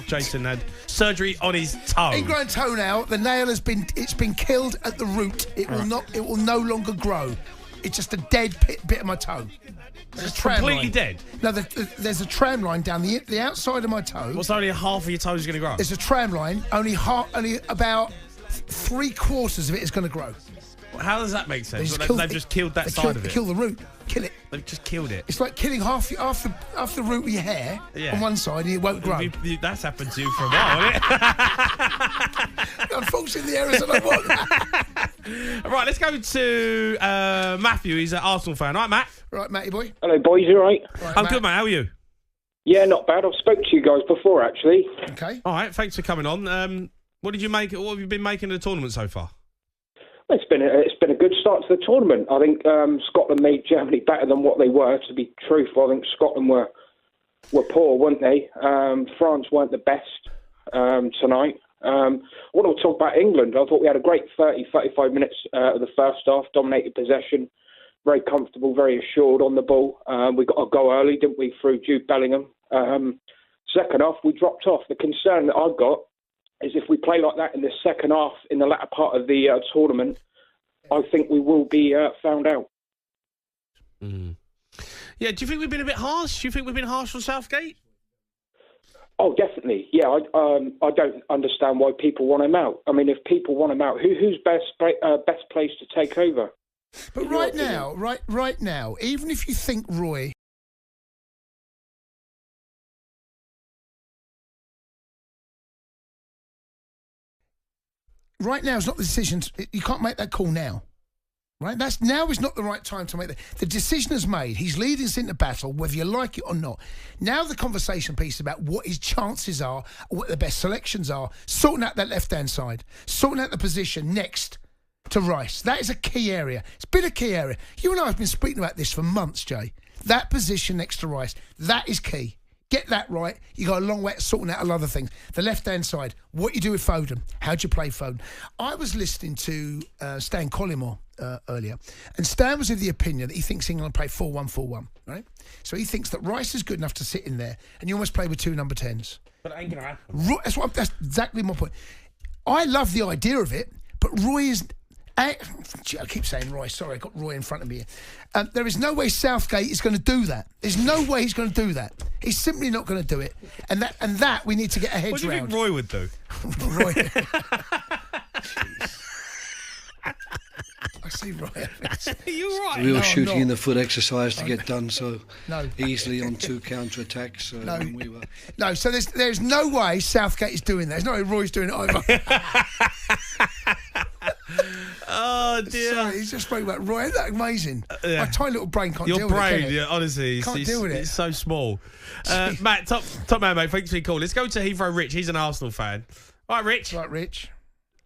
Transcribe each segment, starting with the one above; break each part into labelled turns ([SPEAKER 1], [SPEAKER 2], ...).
[SPEAKER 1] Jason had surgery on his toe.
[SPEAKER 2] Ingrown toenail. The nail has been killed at the root. It will no longer grow. It's just a dead bit of my toe.
[SPEAKER 1] It's completely dead?
[SPEAKER 2] No, there's a tram line down the outside of my toe.
[SPEAKER 1] What's only half of your toe is going to grow?
[SPEAKER 2] There's a tram line. Only about 3/4 of it is going to grow.
[SPEAKER 1] How does that make sense? They've just killed that side of it.
[SPEAKER 2] Kill the root. Kill it.
[SPEAKER 1] They've just killed it.
[SPEAKER 2] It's like killing half the root of your hair on one side and it won't grow.
[SPEAKER 1] That's happened to you for a while, hasn't
[SPEAKER 2] it? Unfortunately, the areas that I want.
[SPEAKER 1] Right, let's go to Matthew. He's an Arsenal fan. Right, Matt?
[SPEAKER 2] Right, Matty boy.
[SPEAKER 3] Hello, boys. You all right?
[SPEAKER 1] I'm good, mate. How are you?
[SPEAKER 3] Yeah, not bad. I've spoken to you guys before, actually.
[SPEAKER 2] Okay.
[SPEAKER 1] All right, thanks for coming on. What did you make? What have you been making of the tournament so far?
[SPEAKER 3] It's been a good start to the tournament. I think Scotland made Germany better than what they were. To be truthful, I think Scotland were poor, weren't they? France weren't the best tonight. I want to talk about England. I thought we had a great 35 minutes of the first half, dominated possession, very comfortable, very assured on the ball. We got a goal early, didn't we, through Jude Bellingham. Second half, we dropped off. The concern that I've got is if we play like that in the second half, in the latter part of the tournament, I think we will be found out.
[SPEAKER 1] Mm. Yeah, do you think we've been a bit harsh? Do you think we've been harsh on Southgate?
[SPEAKER 3] Oh, definitely. Yeah, I don't understand why people want him out. I mean, if people want him out, who's best placed to take over?
[SPEAKER 2] But right now, even if you think Roy... Right now is not the decision. You can't make that call now. Right? Now is not the right time to make that. The decision is made. He's leading us into battle, whether you like it or not. Now the conversation piece about what his chances are, what the best selections are, sorting out that left-hand side, sorting out the position next to Rice. That is a key area. It's been a key area. You and I have been speaking about this for months, Jay. That position next to Rice, that is key. Get that right, you got a long way to sorting out a lot of things. The left-hand side, what you do with Foden, how do you play Foden? I was listening to Stan Collymore earlier, and Stan was of the opinion that he thinks England will play 4-1-4-1, right? So he thinks that Rice is good enough to sit in there, and you almost play with two number 10s.
[SPEAKER 1] But it ain't going to happen.
[SPEAKER 2] That's exactly my point. I love the idea of it, but Roy is... I keep saying Roy. Sorry, I got Roy in front of me here. There is no way Southgate is going to do that. There's no way he's going to do that. He's simply not going to do it. And that we need to get our heads around.
[SPEAKER 1] What do you think Roy would do?
[SPEAKER 2] Roy. I see Roy.
[SPEAKER 1] You're right.
[SPEAKER 4] Real shooting in the foot exercise to get done so easily on two counter-attacks.
[SPEAKER 2] No, so there's no way Southgate is doing that. There's no way Roy's doing it either.
[SPEAKER 1] Oh dear!
[SPEAKER 2] Sorry, he just spoke about Roy. Isn't that amazing? My tiny little brain can't deal with it.
[SPEAKER 1] Your brain, yeah, honestly,
[SPEAKER 2] can't deal with it.
[SPEAKER 1] It's so small. Matt, top man, mate. Thanks for your call. Let's go to Heathrow. Rich, he's an Arsenal fan. Right, Rich.
[SPEAKER 2] Right, Rich.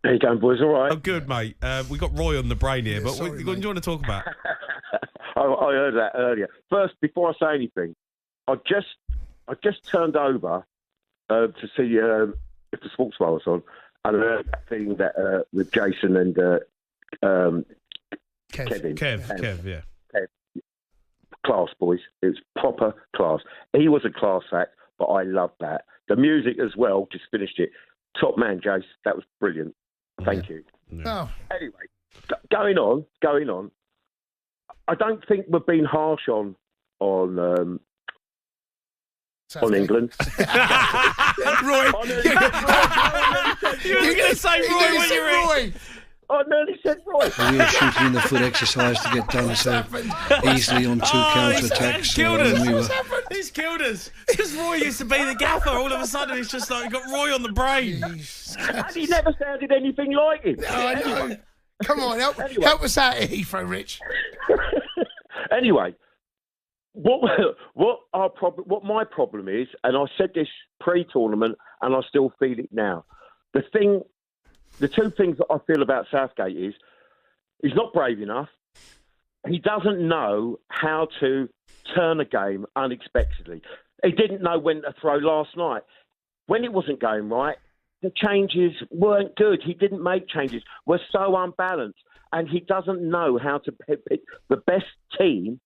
[SPEAKER 3] How you going, boys? All right.
[SPEAKER 1] Oh, good, mate. We got Roy on the brain here, but what do you want to talk about?
[SPEAKER 5] I heard that earlier. First, before I say anything, I just turned over to see if the sports bar was on, and I heard that thing that with Jason and Kevin.
[SPEAKER 1] Kev, yeah.
[SPEAKER 5] Kev. Class, boys. It was proper class. He was a class act, but I loved that. The music as well, just finished it. Top man, Jace. That was brilliant. Thank you.
[SPEAKER 2] Yeah.
[SPEAKER 5] Oh. Anyway, going on. I don't think we've been harsh on England.
[SPEAKER 2] Roy.
[SPEAKER 1] You were going to say Roy when you were
[SPEAKER 2] Roy.
[SPEAKER 5] I nearly said Roy.
[SPEAKER 4] Real shooting in the foot exercise to get done so easily on two counter-attacks.
[SPEAKER 1] He's killed us. Because Roy used to be the gaffer. All of a sudden, it's just like we've got Roy on the brain.
[SPEAKER 5] And he never sounded anything like him.
[SPEAKER 2] No, I know. Come on, help us out here, Heathrow, Rich.
[SPEAKER 5] Anyway, what my problem is, and I said this pre-tournament, and I still feel it now. The two things that I feel about Southgate is he's not brave enough. He doesn't know how to turn a game unexpectedly. He didn't know when to throw last night. When it wasn't going right, the changes weren't good. He didn't make changes. We're so unbalanced. And he doesn't know how to pick the best team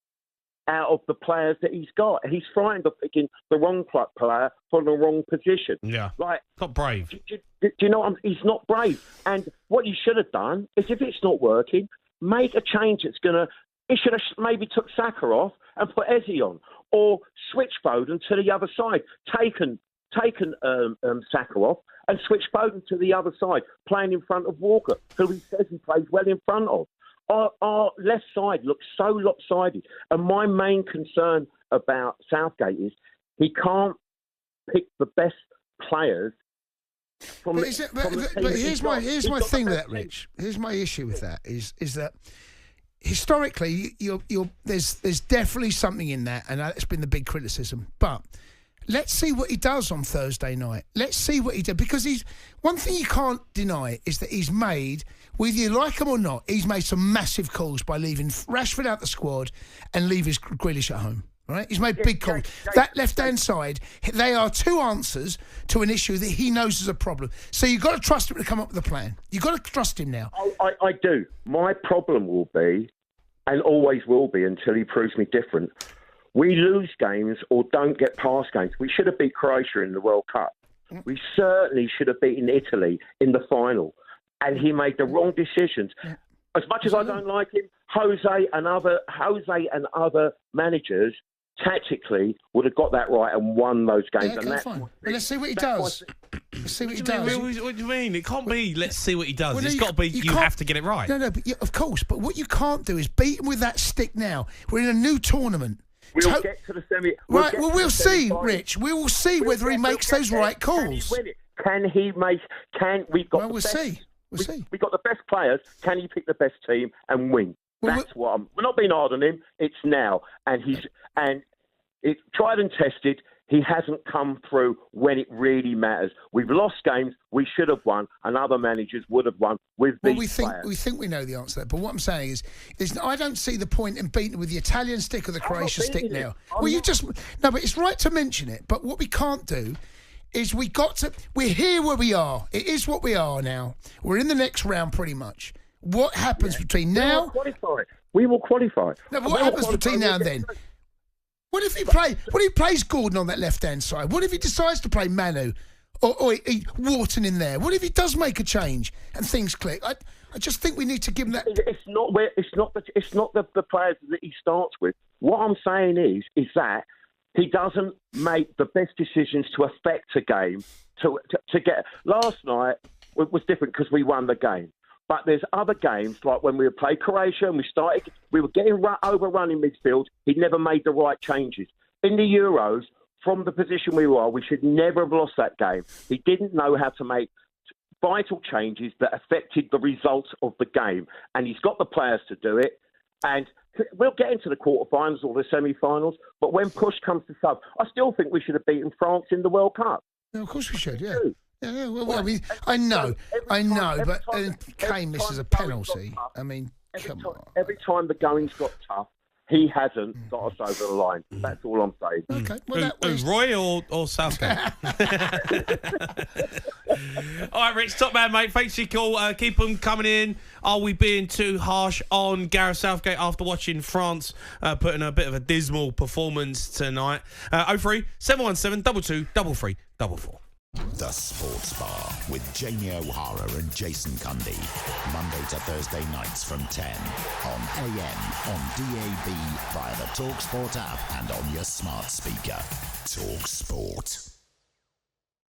[SPEAKER 5] out of the players that he's got. He's frightened of picking the wrong player for the wrong position.
[SPEAKER 1] Yeah,
[SPEAKER 5] like
[SPEAKER 1] not brave.
[SPEAKER 5] Do you know what he's not brave. And what you should have done is, if it's not working, make a change that's going to... He should have maybe took Saka off and put Eze on, or switch Foden to the other side. Taken Saka off and switch Foden to the other side, playing in front of Walker, who he says he plays well in front of. Our left side looks so lopsided. And my main concern about Southgate is he can't pick the best players from
[SPEAKER 2] but here's my thing with that, Rich. Here's my issue with that is that historically there's definitely something in that, and that's been the big criticism. But let's see what he does on Thursday night. Let's see what he does, because one thing you can't deny is that he's made, whether you like him or not, he's made some massive calls by leaving Rashford out the squad and leaving Grealish at home. Right? He's made big calls. That left-hand side, they are two answers to an issue that he knows is a problem. So you've got to trust him to come up with a plan. You've got to trust him now.
[SPEAKER 5] I do. My problem will be, and always will be until he proves me different, we lose games or don't get past games. We should have beat Croatia in the World Cup. We certainly should have beaten Italy in the final. And he made the wrong decisions. As much as I don't like him, Jose and other managers tactically would have got that right and won those games.
[SPEAKER 2] Yeah, fine. Well, let's see what he does. Let's see what he does.
[SPEAKER 1] What do you mean? It can't be, let's see what he does. Well, it's got to be, you have to get it right.
[SPEAKER 2] No, but of course. But what you can't do is beat him with that stick now. We're in a new tournament.
[SPEAKER 5] We'll get to the semi.
[SPEAKER 2] Right, well, we'll see, Rich. We will see whether he makes those right calls.
[SPEAKER 5] Can he make... We've got
[SPEAKER 2] we'll see. We'll see.
[SPEAKER 5] We've got the best players. Can he pick the best team and win? That's what we're not being hard on him. It's now. And it's tried and tested. He hasn't come through when it really matters. We've lost games we should have won, and other managers would have won with these players.
[SPEAKER 2] We think we know the answer to that. But what I'm saying is I don't see the point in beating with the Italian stick or the Croatia stick now. But it's right to mention it. But what we can't do is we're here where we are. It is what we are now. We're in the next round pretty much. What happens between now...
[SPEAKER 5] We will qualify.
[SPEAKER 2] No, but what happens between now and then? What if he plays Gordon on that left-hand side? What if he decides to play Manu or Wharton in there? What if he does make a change and things click? I just think we need to give him that...
[SPEAKER 5] It's not the players that he starts with. What I'm saying is that he doesn't make the best decisions to affect a game. To get... Last night was different because we won the game. But there's other games, like when we played Croatia and we were getting overrun in midfield, he never made the right changes. In the Euros, from the position we were, we should never have lost that game. He didn't know how to make vital changes that affected the results of the game. And he's got the players to do it. And we'll get into the quarterfinals or the semi-finals, but when push comes to shove, I still think we should have beaten France in the World Cup.
[SPEAKER 2] No, of course we should, yeah. Yeah, well, I mean, I know, but Kane misses a penalty. I mean, come on.
[SPEAKER 5] Every time the going's got tough, he hasn't got us over the line. That's all I'm saying.
[SPEAKER 2] Okay, well,
[SPEAKER 1] Roy or Southgate? All right, Rich, top man, mate. Thanks for your call. Keep them coming in. Are we being too harsh on Gareth Southgate after watching France put in a bit of a dismal performance tonight? 03 717 22 3344.
[SPEAKER 6] The Sports Bar with Jamie O'Hara and Jason Cundy. Monday to Thursday nights from 10 on AM, on DAB, via the talkSPORT app and on your smart speaker. talkSPORT.